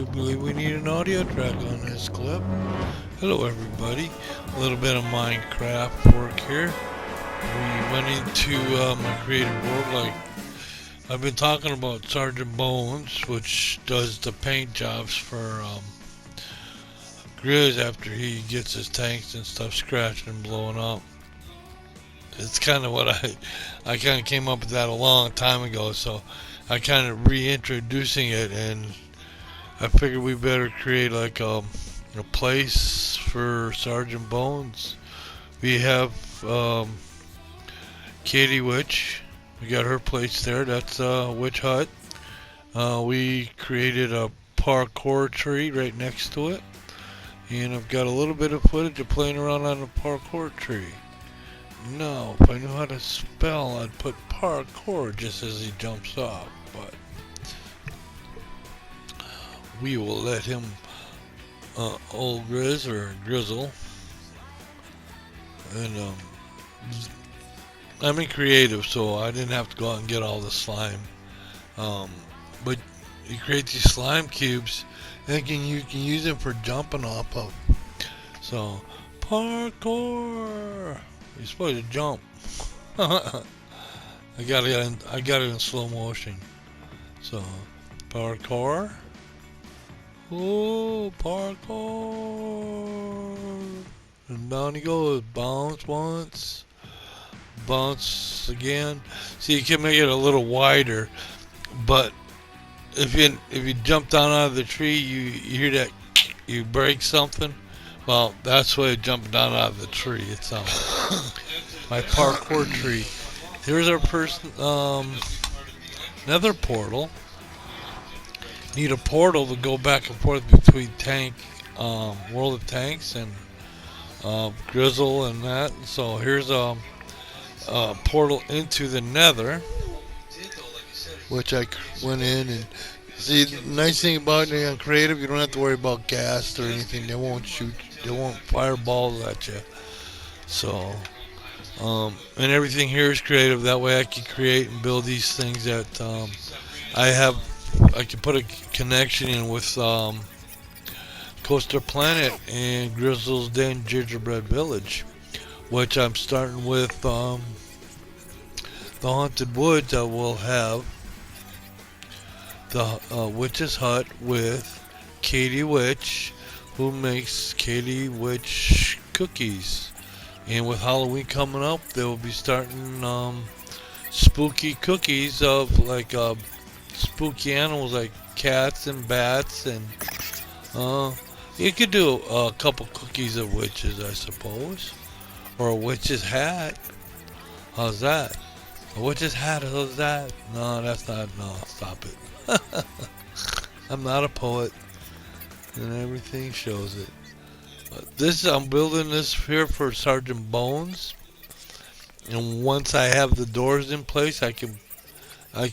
you believe we need an audio track on this clip? Hello everybody, a little bit of Minecraft work here. We went into my creative world like I've been talking about Sergeant Bones, which does the paint jobs for Grez after he gets his tanks and stuff scratched and blowing up. It's kind of what I kind of came up with that a long time ago, so I kind of reintroducing it, and I figured we better create like a place for Sergeant Bones. We have Katie Witch. We got her place there. That's Witch Hut. We created a parkour tree right next to it, and I've got a little bit of footage of playing around on the parkour tree. No, if I knew how to spell, I'd put parkour just as he jumps off, but we will let him, old Grez or Grizzle, and I'm in creative, so I didn't have to go out and get all the slime. But you create these slime cubes, and you can use them for jumping off of. So, parkour! You're supposed to jump. I got it in slow motion. So, parkour. Oh, parkour. And down he goes. Bounce once. Bounce again. See, you can make it a little wider, but if you jump down out of the tree, you hear that you break something. Well, that's why jumping down out of the tree. It's my parkour tree. Here's our first nether portal. Need a portal to go back and forth between World of Tanks and Grizzle and that. So here's a portal into the nether, which I went in and see. The nice thing about it on creative, you don't have to worry about gas or anything. They won't shoot. They won't fire balls at you. So, and everything here is creative. That way, I can create and build these things that I can put a connection in with Coaster Planet and Grizzle's Den Gingerbread Village, which I'm starting with the Haunted Woods. That will have the Witch's Hut with Katie Witch, who makes Katie Witch cookies. And with Halloween coming up, they will be starting spooky cookies of like spooky animals like cats and bats, and you could do a couple cookies of witches, I suppose, or a witch's hat. How's that? A witch's hat? How's that? No, that's not. No, stop it. I'm not a poet, and everything shows it. I'm building this here for Sergeant Bones, and once I have the doors in place, I can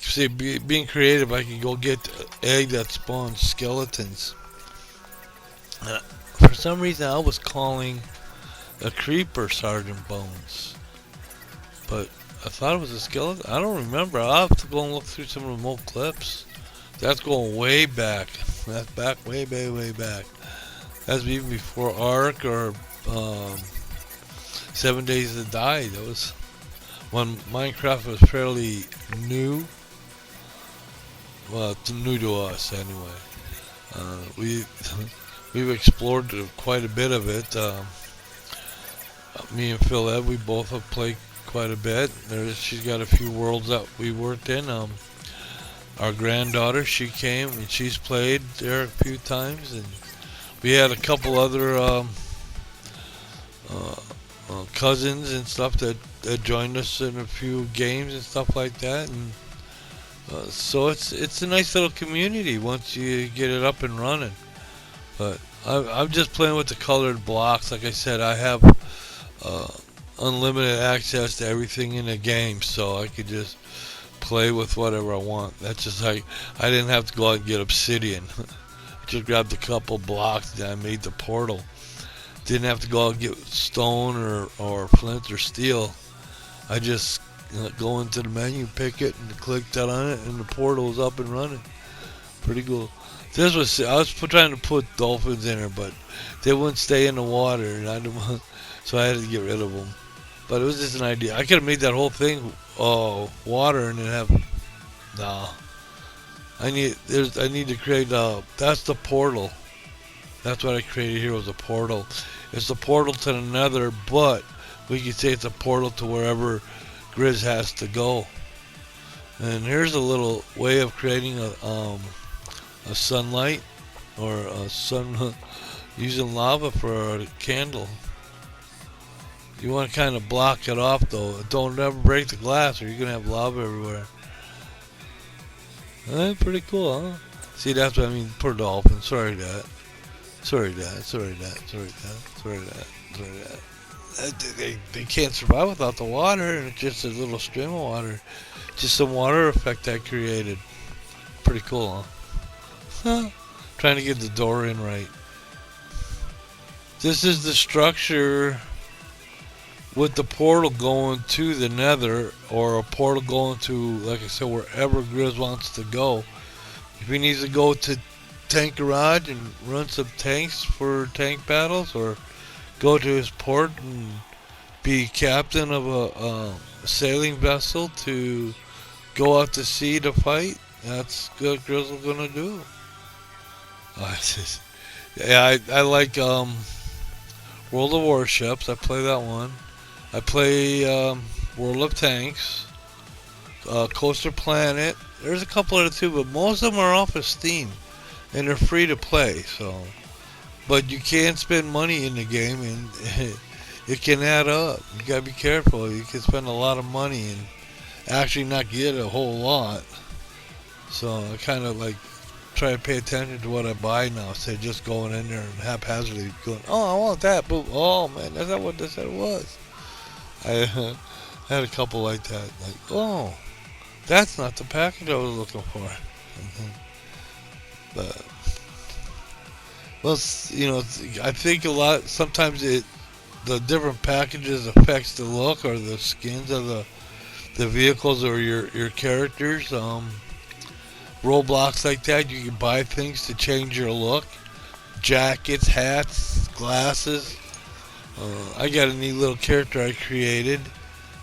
say, being creative, I can go get egg that spawns skeletons. For some reason, I was calling a creeper Sergeant Bones, but I thought it was a skeleton. I don't remember. I'll have to go and look through some of the old clips. That's going way back. That's back, way back. That's even before Ark or 7 Days to Die. That was when Minecraft was fairly new. Well, it's new to us anyway. We've explored quite a bit of it. Me and Phil Ed, we both have played quite a bit. She's got a few worlds that we worked in. Our granddaughter, she came and she's played there a few times, and we had a couple other cousins and stuff that joined us in a few games and stuff like that, and so it's a nice little community once you get it up and running. But I'm just playing with the colored blocks. Like I said, I have unlimited access to everything in the game, so I could just play with whatever I want. That's just like I didn't have to go out and get obsidian. Just grabbed a couple blocks and I made the portal. Didn't have to go out and get stone or flint or steel. I just go into the menu, pick it, and click that on it, and the portal is up and running. Pretty cool. This was I was trying to put dolphins in there, but they wouldn't stay in the water, and I didn't want, so I had to get rid of them. But it was just an idea. I could have made that whole thing water and then have no. I need to create that's the portal. That's what I created here was a portal. It's the portal to the nether, but we could say it's a portal to wherever Grez has to go. And here's a little way of creating a sunlight or a sun using lava for a candle. You want to kind of block it off though. Don't ever break the glass or you're gonna have lava everywhere. Pretty cool, huh? See, that's what I mean. Poor dolphin. Sorry that. Sorry that. Sorry that. Sorry that. Sorry that. Sorry that. They can't survive without the water, and it's just a little stream of water. Just some water effect I created. Pretty cool, huh? Trying to get the door in right. This is the structure with the portal going to the nether, or a portal going to, like I said, wherever Grez wants to go. If he needs to go to Tank Garage and run some tanks for tank battles, or go to his port and be captain of a sailing vessel to go out to sea to fight, that's what Grez is gonna do. Yeah, I like World of Warships. I play that one. I play World of Tanks, Coaster Planet. There's a couple other too, but most of them are off of Steam, and they're free to play. So, but you can spend money in the game, and it can add up. You gotta be careful. You can spend a lot of money and actually not get a whole lot. So I kind of like try to pay attention to what I buy now, instead of just going in there and haphazardly going, oh, I want that, but oh man, that's not what they said it was. I had a couple like that, like, oh, that's not the package I was looking for. But, well, you know, I think a lot, sometimes the different packages affects the look or the skins of the vehicles or your characters. Roblox like that, you can buy things to change your look. Jackets, hats, glasses. I got a neat little character I created.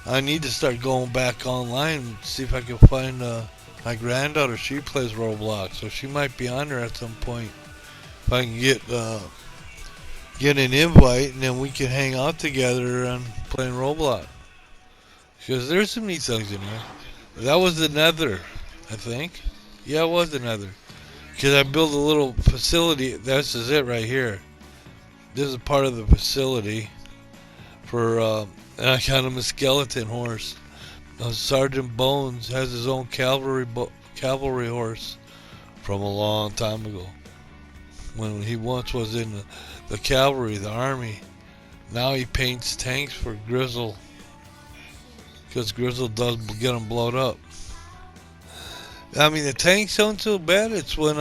I need to start going back online and see if I can find my granddaughter. She plays Roblox, so she might be on there at some point. If I can get an invite, and then we can hang out together and playing Roblox. Because there's some neat things in there. That was the nether, I think. Yeah, it was the nether. Because I built a little facility. This is it right here. This is part of the facility for, and I got him a skeleton horse. Sergeant Bones has his own cavalry horse from a long time ago. When he once was in the cavalry, the army. Now he paints tanks for Grizzle. Because Grizzle does get them blown up. I mean, the tanks aren't so bad. It's when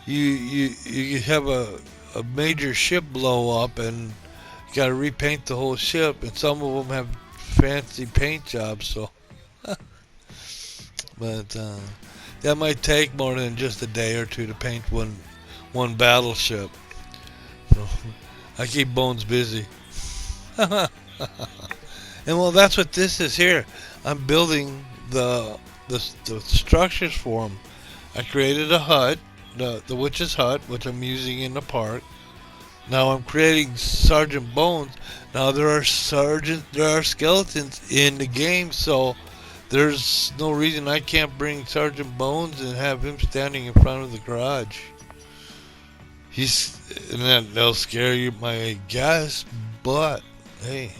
you have a major ship blow up and you got to repaint the whole ship, and some of them have fancy paint jobs. So, but that might take more than just a day or two to paint one battleship. So I keep Bones busy. And well, that's what this is here. I'm building the structures for them. I created a hut, the witch's hut, which I'm using in the park. Now I'm creating Sergeant Bones. Now there are skeletons in the game, so there's no reason I can't bring Sergeant Bones and have him standing in front of the garage. And they'll scare you, my guess, but hey,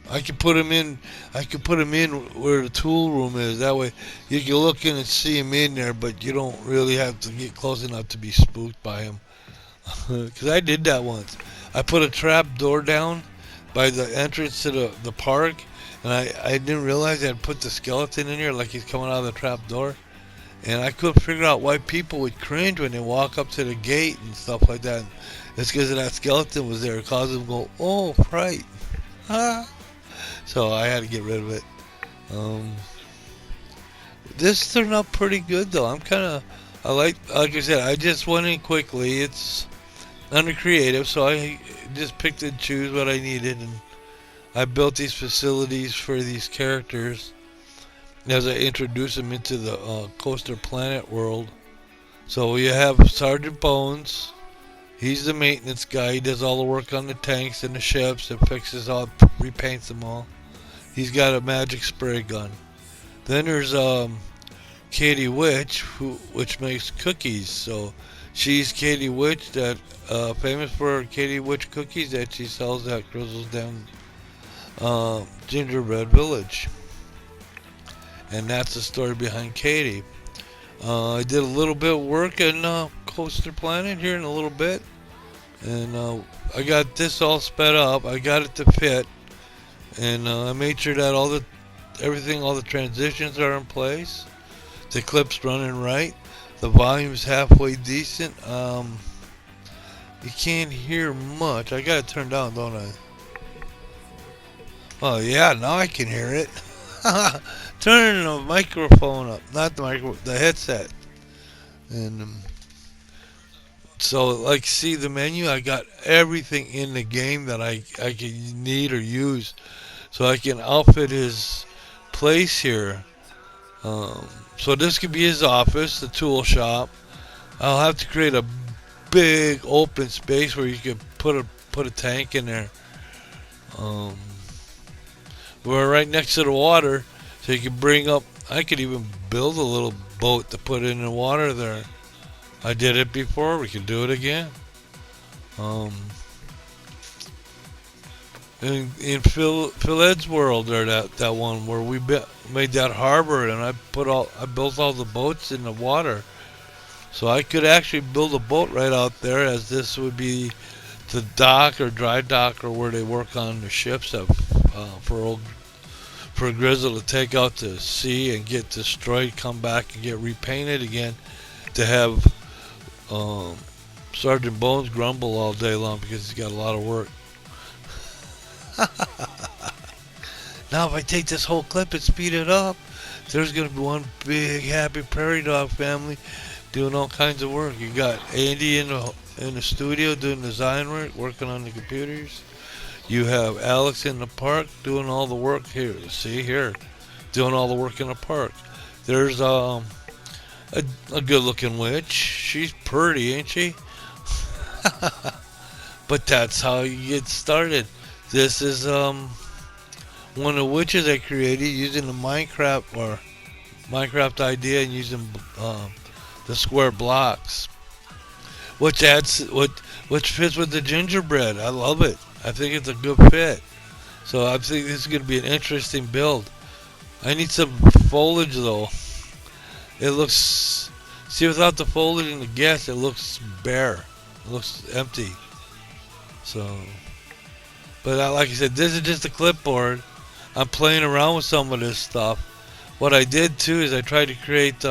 I could put him in. I could put him in where the tool room is. That way, you can look in and see him in there, but you don't really have to get close enough to be spooked by him. Because I did that once. I put a trap door down by the entrance to the park, and I didn't realize I'd put the skeleton in there like he's coming out of the trap door. And I couldn't figure out why people would cringe when they walk up to the gate and stuff like that. It's because that skeleton was there. It caused them to go, oh, fright. So I had to get rid of it. This turned out pretty good though. I like I said, I just went in quickly. It's under creative, so I just picked and choose what I needed, and I built these facilities for these characters as I introduce them into the Coaster Planet world. So you have Sergeant Bones. He's the maintenance guy. He does all the work on the tanks and the ships and fixes all, repaints them all. He's got a magic spray gun. Then there's Katie Witch, which makes cookies. So she's Katie Witch, that famous for her Katie Witch cookies that she sells at Grizzle's Down Gingerbread Village. And that's the story behind Katie. I did a little bit of work in Coaster Planet here in a little bit, and I got this all sped up. I got it to fit, and I made sure that all the transitions are in place. The clip's running right. The volume's halfway decent. You can't hear much. I got it turned down, don't I? Oh yeah, now I can hear it. Turning the microphone up, not the headset. And so, like, see the menu. I got everything in the game that I can need or use, so I can outfit his place here. So this could be his office, the tool shop. I'll have to create a big open space where you could put a tank in there. We're right next to the water, so you can bring up. I could even build a little boat to put in the water there. I did it before. We can do it again. In Phil Ed's world, or that one where we made that harbor, and I built all the boats in the water, so I could actually build a boat right out there, as this would be the dock or dry dock, or where they work on the ships that, for Grizzle to take out to sea and get destroyed, come back and get repainted again, to have Sergeant Bones grumble all day long because he's got a lot of work. Now if I take this whole clip and speed it up, there's going to be one big happy prairie dog family doing all kinds of work. You got Andy in the studio doing design work, working on the computers. You have Alex in the park doing all the work here. See here, doing all the work in the park. There's a good-looking witch. She's pretty, ain't she? But that's how you get started. This is one of the witches I created using the Minecraft idea and using the square blocks, which fits with the gingerbread. I love it. I think it's a good fit. So I think this is going to be an interesting build. I need some foliage though. It looks, see, without the foliage and the gas, it looks bare. It looks empty. So, but like I said, this is just a clipboard. I'm playing around with some of this stuff. What I did too is I tried to create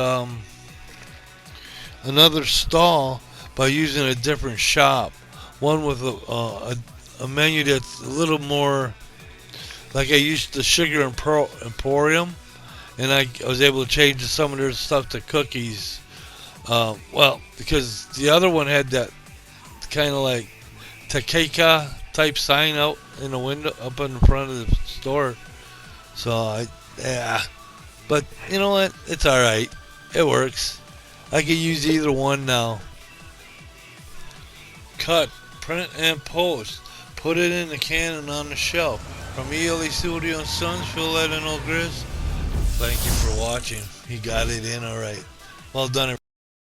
another stall by using a different shop. One with a menu that's a little more like I used the Sugar Emporium, and I was able to change some of their stuff to cookies. Well, because the other one had that kind of like Takeka type sign out in the window, up in front of the store. So but you know what? It's all right. It works. I can use either one now. Cut, print, and post. Put it in the can and on the shelf. From ELE Studio and Sons, Phil Ed and Grez. Thank you for watching. He got it in all right. Well done.